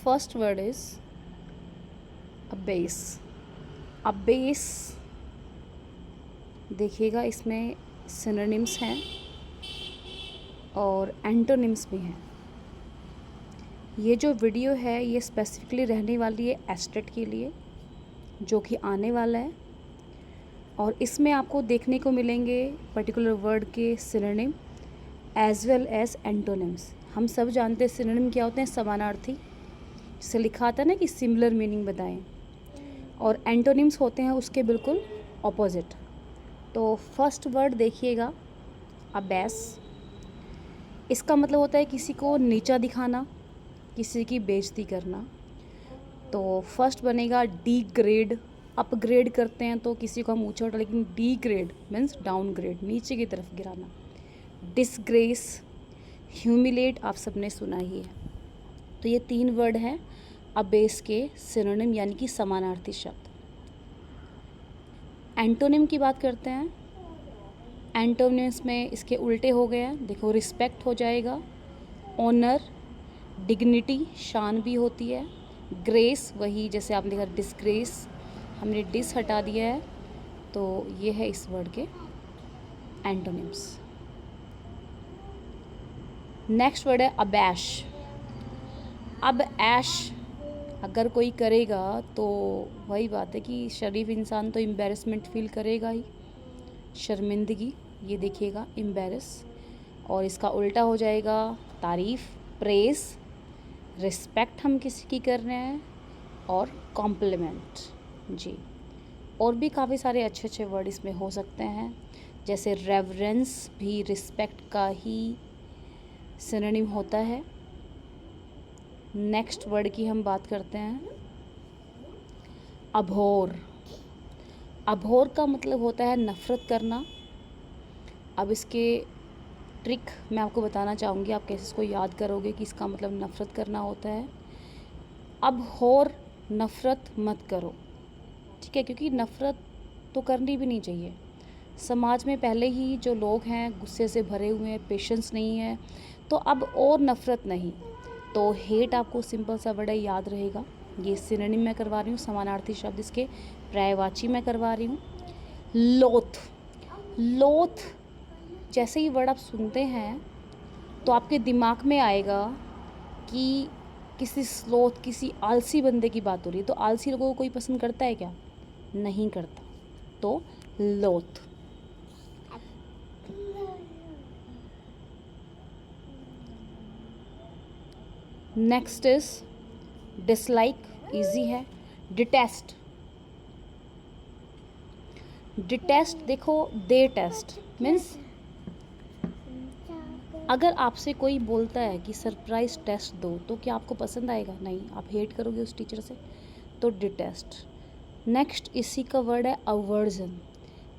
First word is abyss. Abyss देखिएगा, इसमें synonyms हैं और एंटोनिम्स भी हैं। ये जो वीडियो है ये स्पेसिफिकली रहने वाली है एस्टेट के लिए, जो कि आने वाला है, और इसमें आपको देखने को मिलेंगे पर्टिकुलर वर्ड के synonym as well as antonyms. हम सब जानते हैं सिनोनिम क्या होते हैं, समानार्थी, जिसे लिखा आता है ना कि सिमिलर मीनिंग बताएं, और एंटोनिम्स होते हैं उसके बिल्कुल ऑपोजिट। तो फर्स्ट वर्ड देखिएगा, अबैस। इसका मतलब होता है किसी को नीचा दिखाना, किसी की बेइज्जती करना। तो फर्स्ट बनेगा डीग्रेड। अपग्रेड करते हैं तो किसी को हम ऊंचा उठा, लेकिन डीग्रेड मीन्स डाउनग्रेड, नीचे की तरफ गिराना। डिसग्रेस, ह्यूमिलेट, आप सबने सुना ही है। तो ये 3 वर्ड हैं अबेस के सिनोनिम यानी कि समानार्थी शब्द। एंटोनिम की बात करते हैं। एंटोनिम्स में इसके उल्टे हो गए हैं। देखो, रिस्पेक्ट हो जाएगा, ऑनर, डिग्निटी, शान भी होती है, ग्रेस, वही जैसे आपने देखा डिसग्रेस, हमने डिस हटा दिया है, तो ये है इस वर्ड के एंटोनिम्स। नेक्स्ट वर्ड है अबैश। अब ऐश अगर कोई करेगा तो वही बात है कि शरीफ इंसान तो एम्बैरेसमेंट फील करेगा ही, शर्मिंदगी, ये देखिएगा एम्बैरस। और इसका उल्टा हो जाएगा तारीफ़, प्रेस, रिस्पेक्ट हम किसी की कर रहे हैं, और कॉम्प्लीमेंट जी। और भी काफ़ी सारे अच्छे अच्छे वर्ड इसमें हो सकते हैं, जैसे रेवरेंस भी रिस्पेक्ट का ही सिनोनिम होता है। नेक्स्ट वर्ड की हम बात करते हैं, अभोर। अभोर का मतलब होता है नफ़रत करना। अब इसके ट्रिक मैं आपको बताना चाहूँगी, आप कैसे इसको याद करोगे कि इसका मतलब नफ़रत करना होता है। अबहोर, नफ़रत मत करो, ठीक है, क्योंकि नफ़रत तो करनी भी नहीं चाहिए। समाज में पहले ही जो लोग हैं गुस्से से भरे हुए हैं, पेशेंस नहीं है, तो अब और नफ़रत नहीं। तो हेट आपको सिंपल सा वर्ड है, याद रहेगा। ये सिनोनिम मैं करवा रही हूँ, समानार्थी शब्द इसके पर्यायवाची मैं करवा रही हूँ। लोथ। लोथ जैसे ही वर्ड आप सुनते हैं तो आपके दिमाग में आएगा कि किसी स्लोथ, किसी आलसी बंदे की बात हो रही है। तो आलसी लोगों को कोई पसंद करता है क्या? नहीं करता। तो लोथ। नेक्स्ट इज डिसलाइक, इजी है। डिटेस्ट। डिटेस्ट देखो, दे टेस्ट मीन्स अगर आपसे कोई बोलता है कि सरप्राइज टेस्ट दो तो क्या आपको पसंद आएगा? नहीं, आप हेट करोगे उस टीचर से। तो डिटेस्ट। नेक्स्ट इसी का वर्ड है अवर्जन।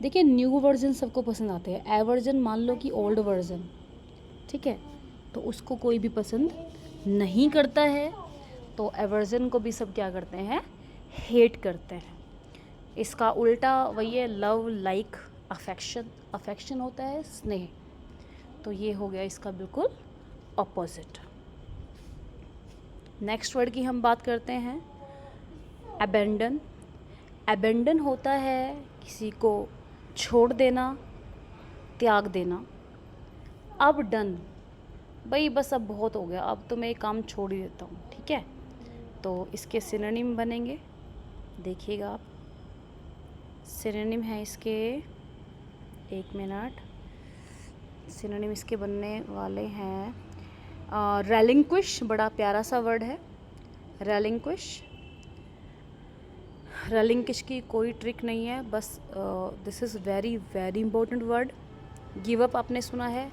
देखिए, न्यू वर्जन सबको पसंद आते हैं, एवर्जन मान लो कि ओल्ड वर्जन, ठीक है, तो उसको कोई भी पसंद नहीं करता है। तो एवर्जन को भी सब क्या करते हैं? हेट करते हैं। इसका उल्टा वही है, लव, लाइक, अफेक्शन। अफेक्शन होता है स्नेह, तो ये हो गया इसका बिल्कुल ऑपोजिट। नेक्स्ट वर्ड की हम बात करते हैं, अबेंडन। अबेंडन होता है किसी को छोड़ देना, त्याग देना। अब डन, भाई बस अब बहुत हो गया, अब तो मैं ये काम छोड़ ही देता हूँ, ठीक है। तो इसके सिनोनिम बनेंगे, देखिएगा आप। सिनोनिम है इसके, एक मिनट, सिनोनिम इसके बनने वाले हैं रेलिंक्विश, बड़ा प्यारा सा वर्ड है रेलिंक्विश। रेलिंक्विश की कोई ट्रिक नहीं है, बस this is very very important word. Give up आपने सुना है,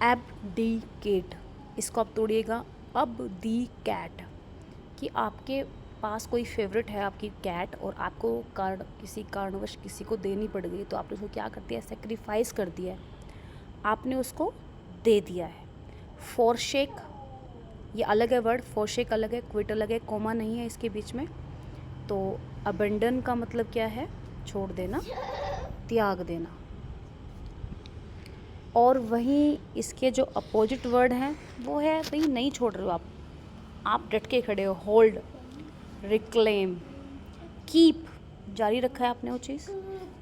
एबडिकेट, इसको आप तोड़िएगा, अब दी कैट, कि आपके पास कोई फेवरेट है, आपकी कैट, और आपको किसी कारणवश किसी को देनी पड़ गई, तो आपने उसको क्या कर दिया? सेक्रीफाइस कर दिया है, आपने उसको दे दिया है। फॉरशेक, ये अलग है वर्ड, फॉरशेक अलग है, क्विट अलग है, कोमा नहीं है इसके बीच में। तो अबंडन का मतलब क्या है? छोड़ देना, त्याग देना। और वहीं इसके जो अपोजिट वर्ड हैं वो है, भाई नहीं छोड़ रहे हो आप, आप डट के खड़े हो, होल्ड, रिक्लेम, कीप, जारी रखा है आपने वो चीज़,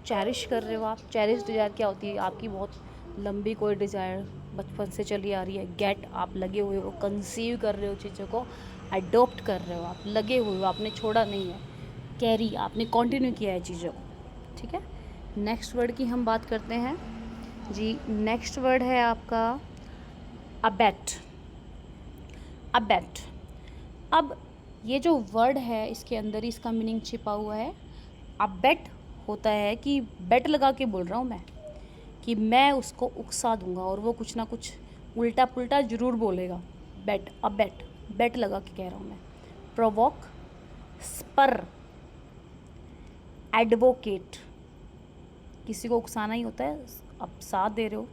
चेरिश कर रहे हो आप। चेरिश डिज़ायर क्या होती है? आपकी बहुत लंबी कोई डिज़ायर बचपन से चली आ रही है। गेट, आप लगे हुए हो, कंसीव कर रहे हो चीज़ों को, अडोप्ट कर रहे हो, आप लगे हुए हो, आपने छोड़ा नहीं है। कैरी, आपने कंटिन्यू किया है चीज़ों को, ठीक है। नेक्स्ट वर्ड की हम बात करते हैं जी। नेक्स्ट वर्ड है आपका अबेट। अबेट, अब ये जो वर्ड है इसके अंदर ही इसका मीनिंग छिपा हुआ है। अबेट होता है कि बेट लगा के बोल रहा हूँ मैं, कि मैं उसको उकसा दूंगा और वो कुछ ना कुछ उल्टा पुल्टा ज़रूर बोलेगा। बेट, अबेट, बेट लगा के कह रहा हूँ मैं। प्रोवोक, स्पर, एडवोकेट, किसी को उकसाना ही होता है, आप साथ दे रहे हो।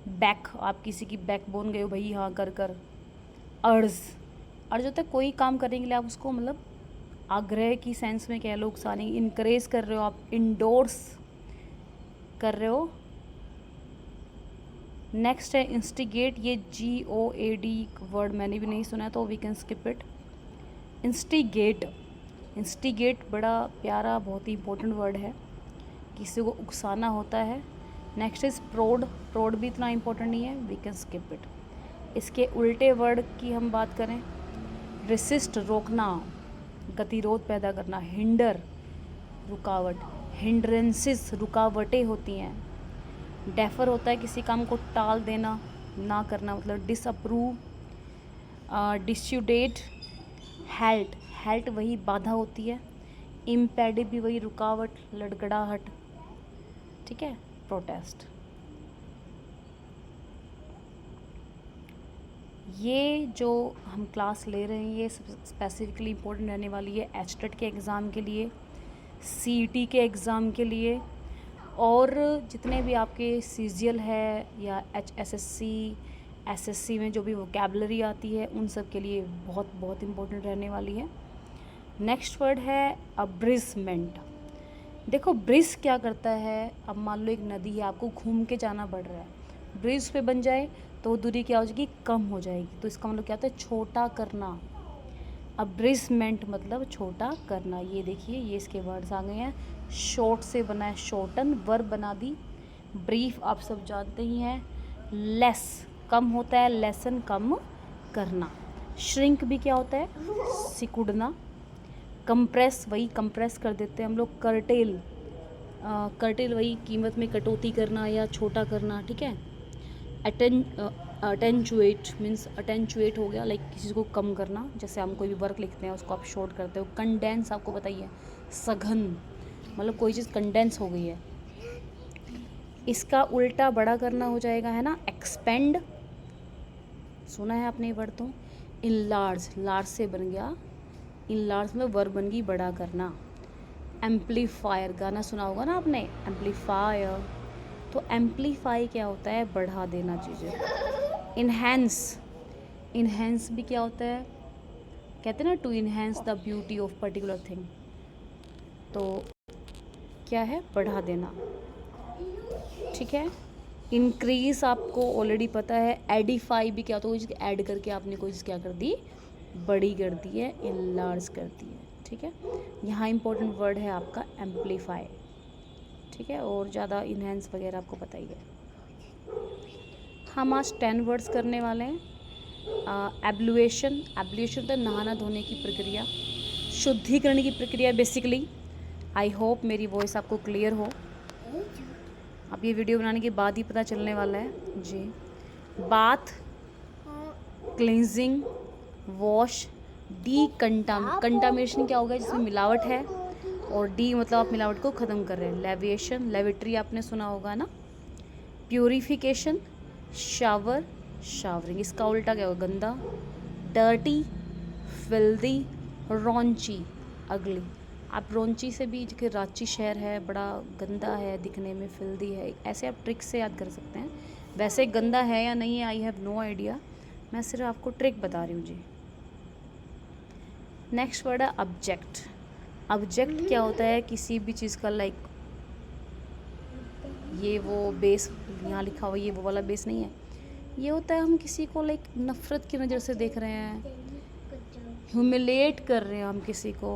बैक, आप किसी की बैक बोन गए हो भाई, हाँ कर कर। अर्ज, अर्ज होता है कोई काम करने के लिए आप उसको मतलब आग्रह की सेंस में कह लो, उकसाने, इनकरेज कर रहे हो आप, इंडोर्स कर रहे हो। नेक्स्ट है इंस्टिगेट, ये GOAD वर्ड मैंने भी नहीं सुना तो we can skip it. Instigate, instigate बड़ा प्यारा बहुत ही इंपॉर्टेंट वर्ड है, किसी को उकसाना होता है। नेक्स्ट इज़ प्रोड, प्रोड भी इतना इंपॉर्टेंट नहीं है, वी कैन स्किप इट। इसके उल्टे वर्ड की हम बात करें, रेसिस्ट, रोकना, गतिरोध पैदा करना। हिंडर, रुकावट, हिंड्रेंसेस, रुकावटें होती हैं। डेफर होता है किसी काम को टाल देना, ना करना, मतलब डिसअप्रूव। डिस्यूडेट, हेल्ट, हेल्ट वही बाधा होती है। इम्पेड भी वही रुकावट, लड़खड़ाहट, ठीक है। प्रोटेस्ट, ये जो हम क्लास ले रहे हैं ये स्पेसिफिकली इम्पोर्टेंट रहने वाली है एचटेट के एग्ज़ाम के लिए, CET के एग्ज़ाम के लिए, और जितने भी आपके CGL है या HSSC, SSC में जो भी वोकैबलरी आती है उन सब के लिए बहुत बहुत इम्पोर्टेंट रहने वाली है। नेक्स्ट वर्ड है अब्रिसमेंट। देखो ब्रिज क्या करता है, अब मान लो एक नदी है, आपको घूम के जाना पड़ रहा है, ब्रिज पे बन जाए तो वो दूरी क्या हो जाएगी, कम हो जाएगी। तो इसका मतलब क्या होता है, छोटा करना। अब्रिसमेंट मतलब छोटा करना। ये देखिए, ये इसके वर्ड्स आ गए हैं। शॉर्ट से बना है शॉर्टन, वर्ब बना दी। ब्रीफ आप सब जानते ही हैं। लेस, कम होता है, लेसन कम करना। श्रिंक भी क्या होता है, सिकुड़ना। कंप्रेस, वही कंप्रेस कर देते हैं हम लोग। कर्टेल, कर्टेल वही कीमत में कटौती करना या छोटा करना, ठीक है। अटेंचुएट मीन्स अटेंचुएट हो गया, लाइक किसी को कम करना, जैसे हम कोई भी वर्क लिखते हैं उसको आप शॉर्ट करते हो। कंडेंस आपको बताइए, सघन, मतलब कोई चीज़ कंडेंस हो गई है। इसका उल्टा बड़ा करना हो जाएगा, है ना, एक्सपेंड, सुना है आपने ये वर्ड तो। इनलार्ज, लार्ज से बन गया इनलार्ज में वर्ब बन गई बड़ा करना। एम्पलीफायर, गाना सुना होगा ना आपने, एम्पलीफायर। तो एम्पलीफाई क्या होता है, बढ़ा देना चीज़ें। इन्हेंस, इन्हेंस भी क्या होता है, कहते हैं ना to enhance the beauty of particular thing, तो क्या है, बढ़ा देना, ठीक है। इंक्रीज आपको ऑलरेडी पता है। एडिफाई भी क्या होता है, कोई चीज़ ऐड करके आपने कोई चीज़ क्या कर दी, बड़ी कर दी है, इनलार्ज कर दी है, ठीक है। यहाँ इंपॉर्टेंट वर्ड है आपका एम्पलीफाई, ठीक है, और ज़्यादा इन्हेंस वगैरह आपको पता ही है। हम आज 10 वर्ड्स करने वाले हैं। एब्लुएशन, एब्लुएशन होता है नहाना धोने की प्रक्रिया, शुद्धिकरण की प्रक्रिया बेसिकली। आई होप मेरी वॉइस आपको क्लियर हो। अब ये वीडियो बनाने के बाद ही पता चलने वाला है जी। बाथ, क्लिनजिंग, वॉश, कंटामिनेशन क्या होगा, जिसमें मिलावट है, और डी मतलब आप मिलावट को ख़त्म कर रहे हैं। लेविएशन, लेविट्री आपने सुना होगा ना। प्यूरिफिकेशन, शावर, शावरिंग, इसका उल्टा क्या होगा, गंदा। डर्टी, फिल्दी, रौंची, अगली। आप रौंची से भी, जो रांची शहर है बड़ा गंदा है दिखने में, फिल्दी है, ऐसे आप ट्रिक से याद कर सकते हैं। वैसे गंदा है या नहीं है आई हैव नो आइडिया, मैं सिर्फ आपको ट्रिक बता रही हूँ जी। नेक्स्ट वर्ड है ऑब्जेक्ट। ऑब्जेक्ट क्या होता है, किसी भी चीज़ का, लाइक ये वो बेस यहाँ लिखा हुआ, ये वो वाला बेस नहीं है, ये होता है हम किसी को लाइक नफ़रत की नज़र से देख रहे हैं, ह्यूमिलेट कर रहे हैं हम किसी को,